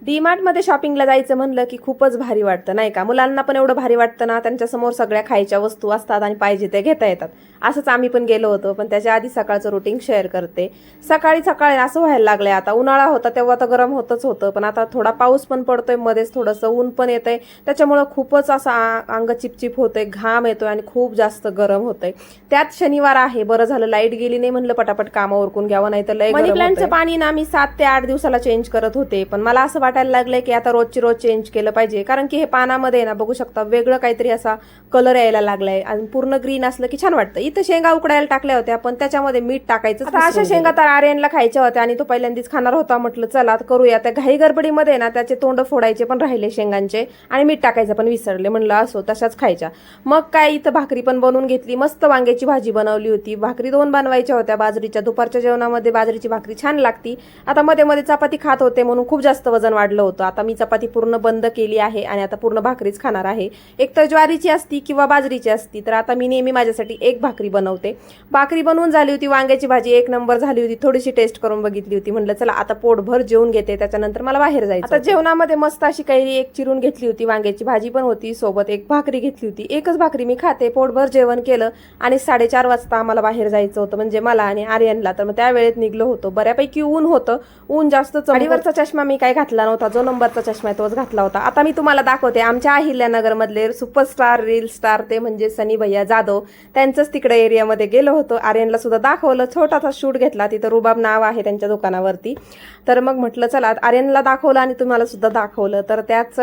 डीमार्ट मध्ये शॉपिंगला जायचं म्हणलं की खूपच भारी वाटतं नाही का. मुलांना पण एवढं भारी वाटतं ना, त्यांच्यासमोर सगळ्या खायच्या वस्तू असतात आणि पाहिजे ते घेता येतात. असंच आम्ही पण गेलो होतो, पण त्याच्या आधी सकाळचं रुटीन शेअर करते. सकाळी सकाळी असं व्हायला लागलंय, आता उन्हाळा होता तेव्हा तर गरम होतच होतं, पण आता थोडा पाऊस पण पडतोय, मध्येच थोडंसं ऊन पण येतंय, त्याच्यामुळं खूपच असं अंग चिपचिप होतंय, घाम येतोय आणि खूप जास्त गरम होतंय. त्यात शनिवार आहे, बरं झालं लाईट गेली नाही, म्हणलं पटापट कामं उरकून घ्यावं, नाही तर लय मनी प्लांटचं पाणी ना मी 7 ते 8 दिवसाला चेंज करत होते, पण मला असं वाटायला लागलंय की आता रोजची रोज चेंज केलं पाहिजे. कारण की हे पानामध्ये ना बघू शकता वेगळं काहीतरी असा कलर यायला लागलाय आणि पूर्ण ग्रीन असलं की छान वाटतं. इथं शेंगा उकडायला टाकल्या होत्या, पण त्याच्यामध्ये मीठ टाकायचं. आता अशा शेंगा तर आर्यनला खायच्या होत्या आणि तो पहिल्यांदाच खाणार होता. म्हटलं चला करूया. त्या घाई गडबडीमध्ये ना त्याचे तोंड फोडायचे पण राहिले शेंगांचे आणि मीठ टाकायचं पण विसरले. म्हणलं असो तशाच खायच्या. मग काय इथं भाकरी पण बनवून घेतली, मस्त वांग्याची भाजी बनवली होती. भाकरी 2 बनवायच्या होत्या बाजरीच्या. दुपारच्या जेवणामध्ये बाजरीची भाकरी छान लागती. आता मध्ये मध्ये चपाती खात होते म्हणून खूप जास्त वजन वाढलं होतं. आता मी चपाती पूर्ण बंद केली आहे आणि आता पूर्ण भाकरीच खाणार आहे. एक तर ज्वारीची असती किंवा बाजरीची असती, तर आता मी नेहमी माझ्यासाठी एक भाकरी बनवते. भाकरी बनवून झाली होती, वांग्याची भाजी 1 नंबर झाली होती. थोडीशी टेस्ट करून बघितली होती, म्हटलं चला आता पोटभर जेवून घेते, त्याच्यानंतर मला बाहेर जायचं. आता जेवणामध्ये मस्त अशी कैरी एक चिरून घेतली होती, वांग्याची भाजी पण होती, सोबत एक भाकरी घेतली होती. एकच भाकरी मी खाते, पोटभर जेवण केलं आणि 4:30 वाजता आम्हाला बाहेर जायचं होतं, म्हणजे मला आणि आर्यनला. तर मग त्या वेळेत निघलो होतो. बऱ्यापैकी ऊन होतं, ऊन जास्त. साडीवरचा चष्मा मी काही घातला नव्हता, जो नंबरचा चष्मा आहे तोच घातला होता. आता मी तुम्हाला दाखवते आमच्या अहिल्यानगर मधले सुपरस्टार रील स्टार, ते म्हणजे सनी भैया जाधव, त्यांचंच तिकडे एरियामध्ये गेलो होतो. आर्यनला सुद्धा दाखवलं, छोटासा शूट घेतला. तिथं रुबाब नाव आहे त्यांच्या दुकानावरती. तर मग म्हटलं चला आर्यनला दाखवलं आणि तुम्हाला सुद्धा दाखवलं. तर त्याच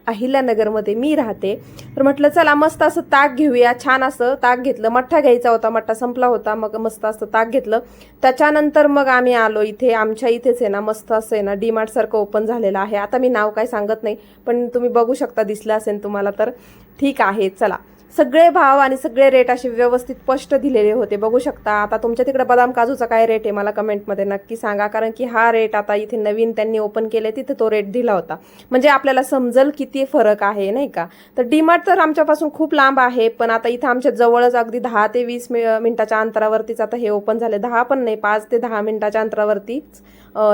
अहिल्यानगरमध्ये मी राहते. तर म्हटलं चला मस्त असं ताक घेऊया. छान असं ताक घेतलं. मठ्ठा घ्यायचा होता, मठ्ठा संपला होता, मग मस्त असं ताक घेतलं. त्याच्यानंतर मग आम्ही आलो इथे. आमच्या इथेच आहे ना मस्त असं आहे ना डीमार्ट सारखं ओपन झालेलं आहे. आता मी नाव काय सांगत नाही, पण तुम्ही बघू शकता, दिसलं असेल तुम्हाला तर ठीक आहे. चला, सगळे भाव आणि सगळे रेट असे व्यवस्थित स्पष्ट दिलेले होते, बघू शकता. आता तुमच्या तिकडे बदाम काजूचा काय रेट आहे मला कमेंटमध्ये नक्की सांगा, कारण की हा रेट आता इथे नवीन त्यांनी ओपन केले, तिथे तो रेट दिला होता, म्हणजे आपल्याला समजल किती फरक आहे नाही का. तर डीमार्ट तर आमच्यापासून खूप लांब आहे, पण आता इथं आमच्या जवळच अगदी 10 ते 20 मिनिटाच्या अंतरावरतीच आता हे ओपन झाले. 10 पण नाही, 5 ते 10 मिनिटाच्या अंतरावरतीच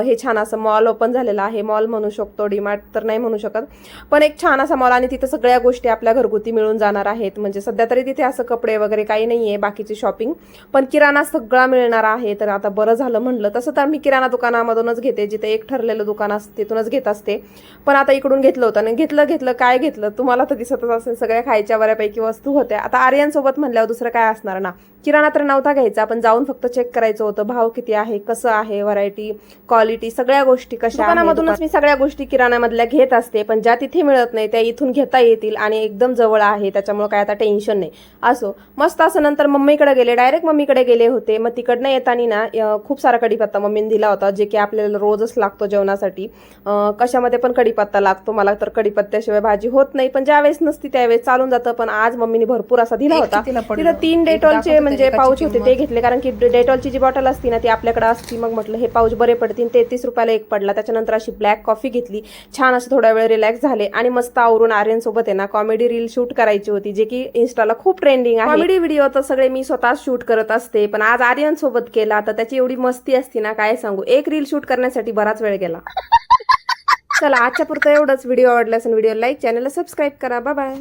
हे छान असं मॉल ओपन झालेलं आहे. मॉल म्हणू शकतो, डीमार्ट तर नाही म्हणू शकत, पण एक छान असा मॉल. आणि तिथं सगळ्या गोष्टी आपल्या घरगुती मिळून जाणार आहेत. म्हणजे सध्या तरी तिथे असं कपडे वगैरे काही नाहीये, बाकीची शॉपिंग, पण किराणा सगळा मिळणार आहे. तर आता बरं झालं म्हणलं. तसं तर मी किराणा दुकानामधूनच घेते, जिथे एक ठरलेलं दुकान असते तिथूनच घेत असते, पण आता इकडून घेतलं होतं. आणि घेतलं काय घेतलं तुम्हाला तर दिसतच असेल, सगळ्या खायच्या बऱ्यापैकी वस्तू होत्या. आता आर्यन सोबत म्हणल्यावर दुसरं काय असणार ना. किराणा तर नव्हता घ्यायचा, पण जाऊन फक्त चेक करायचं होतं, भाव किती आहे, कसं आहे, व्हरायटी, क्वालिटी, सगळ्या गोष्टी कशा. दुकानामधूनच मी सगळ्या गोष्टी किराणामधल्या घेत असते, पण ज्या तिथे मिळत नाही त्या इथून घेता येतील आणि एकदम जवळ आहे, त्याच्यामुळे काय आता टेन्शन नाही. असो मस्त असं. नंतर मम्मीकडे गेले, डायरेक्ट मम्मीकडे गेले होते. मग तिकडनं येताना ना खूप सारा कढीपत्ता मम्मीने दिला होता, जे की आपल्याला रोजच लागतो जेवणासाठी. कशामध्ये पण कढीपत्ता लागतो, मला तर कढीपत्त्याशिवाय भाजी होत नाही, पण ज्यावेळेस नसती त्यावेळेस चालून जातं. पण आज मम्मीने भरपूर असा दिला होता. तिथं 3 डेटॉलचे म्हणजे पाऊच होते, ते घेतले, कारण की डेटॉलची जी बॉटल असती ना ती आपल्याकडे असती. मग म्हटलं हे पाऊच बरे पडतील. 33 रुपयाला एक पडला. त्याच्यानंतर अशी ब्लॅक कॉफी घेतली. छान असं थोडा वेळ रिलॅक्स झाले आणि मस्त आवरून आर्यन सोबत आहे ना कॉमेडी रील शूट करायची होती, जे की इन्स्टाला खूप ट्रेंडिंग आहे. कॉमेडी व्हिडिओ तर सगळे मी स्वतः शूट करत असते, पण आज आर्यन सोबत केला तर त्याची एवढी मस्ती असती ना काय सांगू. एक रील शूट करण्यासाठी बराच वेळ गेला. चला आजच्या पुरतं एवढंच. व्हिडिओ आवडला असेल व्हिडिओ लाईक, चॅनलला सबस्क्राईब करा. Bye bye.